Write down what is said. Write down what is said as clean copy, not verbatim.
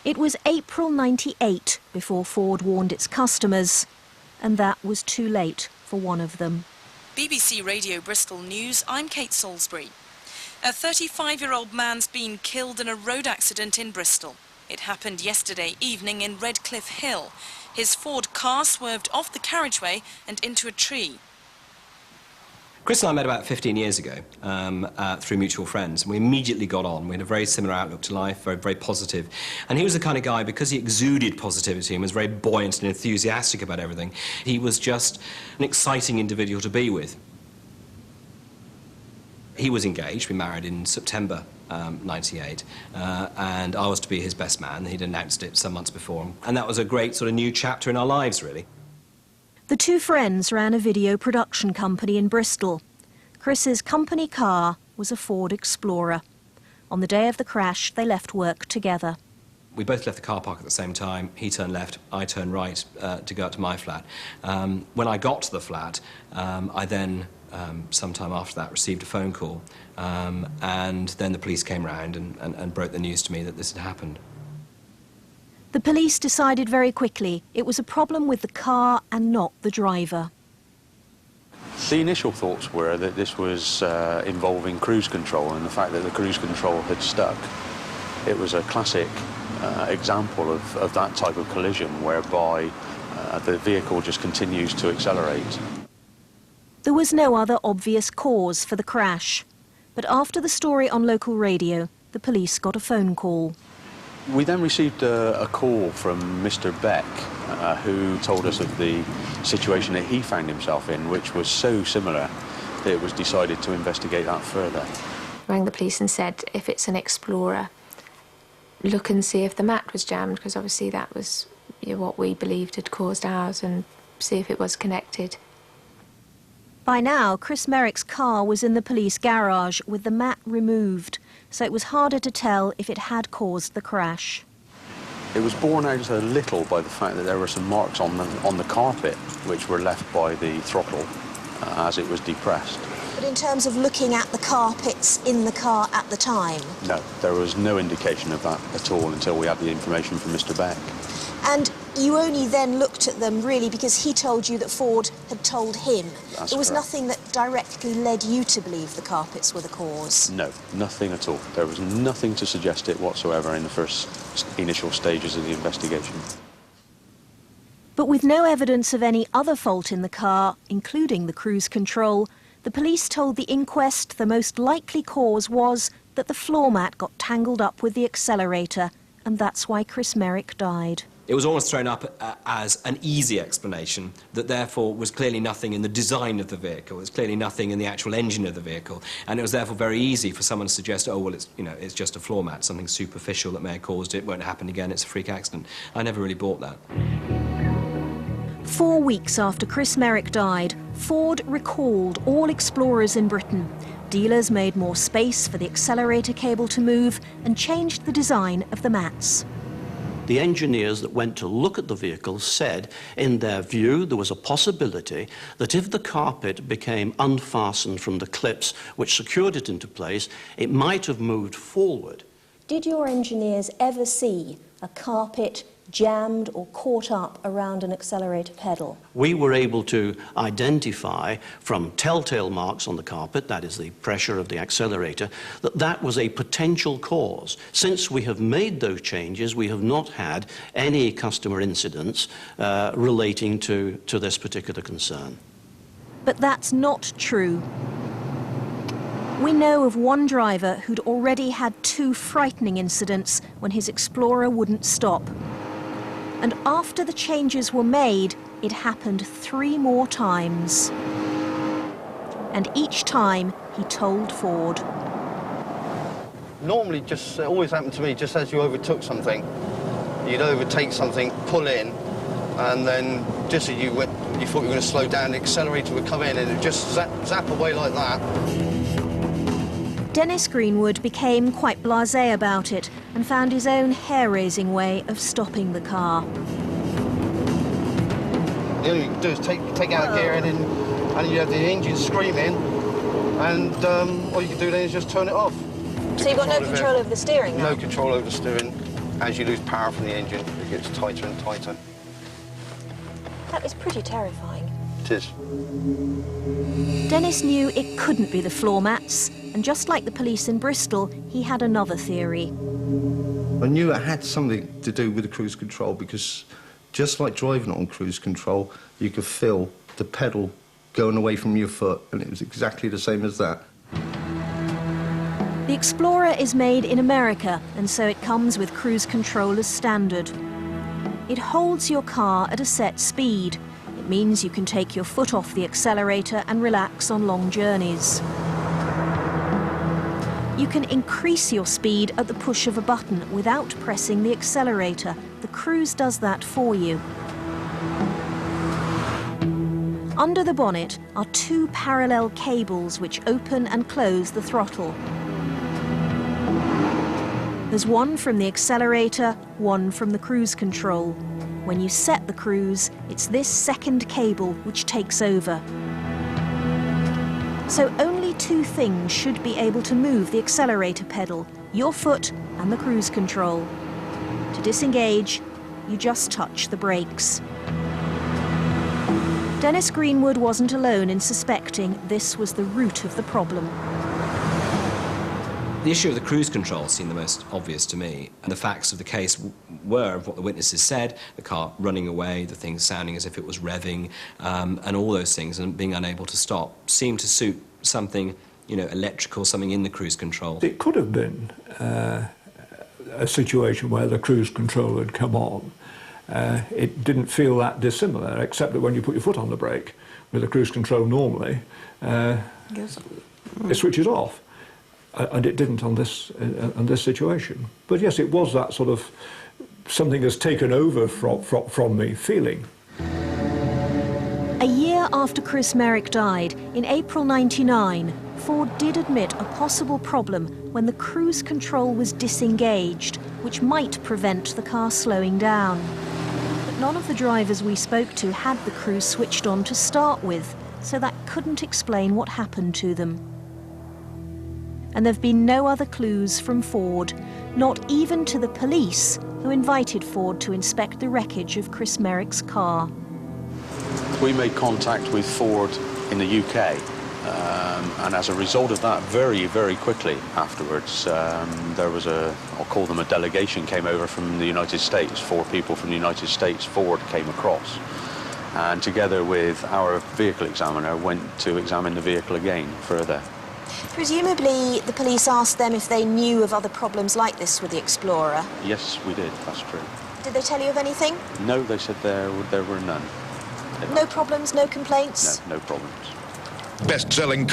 It was April '98 before Ford warned its customers, and that was too late for one of them. BBC Radio Bristol News, I'm Kate Salisbury. A 35-year-old man's been killed in a road accident in Bristol. It happened yesterday evening in Redcliffe Hill. His Ford car swerved off the carriageway and into a tree. Chris and I met about 15 years ago through mutual friends, and we immediately got on. We had a very similar outlook to life, very, very positive. And he was the kind of guy, because he exuded positivity and was very buoyant and enthusiastic about everything, he was just an exciting individual to be with. He was engaged, we married in September '98, and I was to be his best man. He'd announced it some months before, and that was a great sort of new chapter in our lives, really. The two friends ran a video production company in Bristol. Chris's company car was a Ford Explorer. On the day of the crash, they left work together. We both left the car park at the same time. He turned left, I turned right to go up to my flat. When I got to the flat, I then, sometime after that, received a phone call, and then the police came round and broke the news to me that this had happened. The police decided very quickly it was a problem with the car and not the driver. The initial thoughts were that this was involving cruise control, and the fact that the cruise control had stuck. It was a classic example of that type of collision whereby the vehicle just continues to accelerate. There was no other obvious cause for the crash. But after the story on local radio, the police got a phone call. We then received a call from Mr. Beck, who told us of the situation that he found himself in, which was so similar that it was decided to investigate that further. Rang the police and said, if it's an Explorer, look and see if the mat was jammed, because obviously that was what we believed had caused ours, and see if it was connected. By now, Chris Merrick's car was in the police garage with the mat removed, so it was harder to tell if it had caused the crash. It was borne out a little by the fact that there were some marks on the carpet which were left by the throttle as it was depressed. But in terms of looking at the carpets in the car at the time? No, there was no indication of that at all until we had the information from Mr. Beck. And you only then looked at them, really, because he told you that Ford had told him. That's There was correct. Nothing that directly led you to believe the carpets were the cause? No, nothing at all. There was nothing to suggest it whatsoever in the first initial stages of the investigation. But with no evidence of any other fault in the car, including the cruise control, the police told the inquest the most likely cause was that the floor mat got tangled up with the accelerator, and that's why Chris Merrick died. It was almost thrown up as an easy explanation that therefore was clearly nothing in the design of the vehicle, there's clearly nothing in the actual engine of the vehicle, and it was therefore very easy for someone to suggest, oh, well, it's just a floor mat, something superficial that may have caused it, won't happen again, it's a freak accident. I never really bought that. 4 weeks after Chris Merrick died, Ford recalled all Explorers in Britain. Dealers made more space for the accelerator cable to move and changed the design of the mats. The engineers that went to look at the vehicle said, in their view, there was a possibility that if the carpet became unfastened from the clips which secured it into place, it might have moved forward. Did your engineers ever see a carpet jammed or caught up around an accelerator pedal? We were able to identify from telltale marks on the carpet, that is the pressure of the accelerator, that that was a potential cause. Since we have made those changes, we have not had any customer incidents relating to this particular concern. But that's not true. We know of one driver who'd already had 2 frightening incidents when his Explorer wouldn't stop. And after the changes were made, it happened 3 more times. And each time, he told Ford. Normally, just always happened to me, just as you overtook something. You'd overtake something, pull in, and then just as you thought you were going to slow down, the accelerator would come in and it would just zap away like that. Dennis Greenwood became quite blasé about it and found his own hair-raising way of stopping the car. The only thing you can do is take out gear and you have the engine screaming, and all you can do then is just turn it off. So you've got no control over the steering now? No control over the steering. As you lose power from the engine, it gets tighter and tighter. That is pretty terrifying. It is. Dennis knew it couldn't be the floor mats, and just like the police in Bristol, he had another theory. I knew it had something to do with the cruise control because just like driving on cruise control, you could feel the pedal going away from your foot, and it was exactly the same as that. The Explorer is made in America, and so it comes with cruise control as standard. It holds your car at a set speed. It means you can take your foot off the accelerator and relax on long journeys. You can increase your speed at the push of a button without pressing the accelerator. The cruise does that for you. Under the bonnet are two parallel cables which open and close the throttle. There's one from the accelerator, one from the cruise control. When you set the cruise, it's this second cable which takes over. So only two things should be able to move the accelerator pedal, your foot and the cruise control. To disengage, you just touch the brakes. Dennis Greenwood wasn't alone in suspecting this was the root of the problem. The issue of the cruise control seemed the most obvious to me, and the facts of the case were of what the witnesses said, the car running away, the thing sounding as if it was revving, and all those things, and being unable to stop, seemed to suit something, you know, electrical, something in the cruise control. It could have been a situation where the cruise control had come on. It didn't feel that dissimilar, except that when you put your foot on the brake with the cruise control normally, it switches off. And it didn't on this situation. But yes, it was that sort of something has taken over from me feeling. A year after Chris Merrick died, in April '99, Ford did admit a possible problem when the cruise control was disengaged, which might prevent the car slowing down. But none of the drivers we spoke to had the cruise switched on to start with, so that couldn't explain what happened to them. And there have been no other clues from Ford, not even to the police, who invited Ford to inspect the wreckage of Chris Merrick's car. We made contact with Ford in the UK, and as a result of that, very, very quickly afterwards, there was I'll call them a delegation, came over from the United States. 4 people from the United States, Ford came across, and together with our vehicle examiner, went to examine the vehicle again further. Presumably, the police asked them if they knew of other problems like this with the Explorer. Yes, we did, that's true. Did they tell you of anything? No, they said there were none. No problems, no complaints? No problems. Best-selling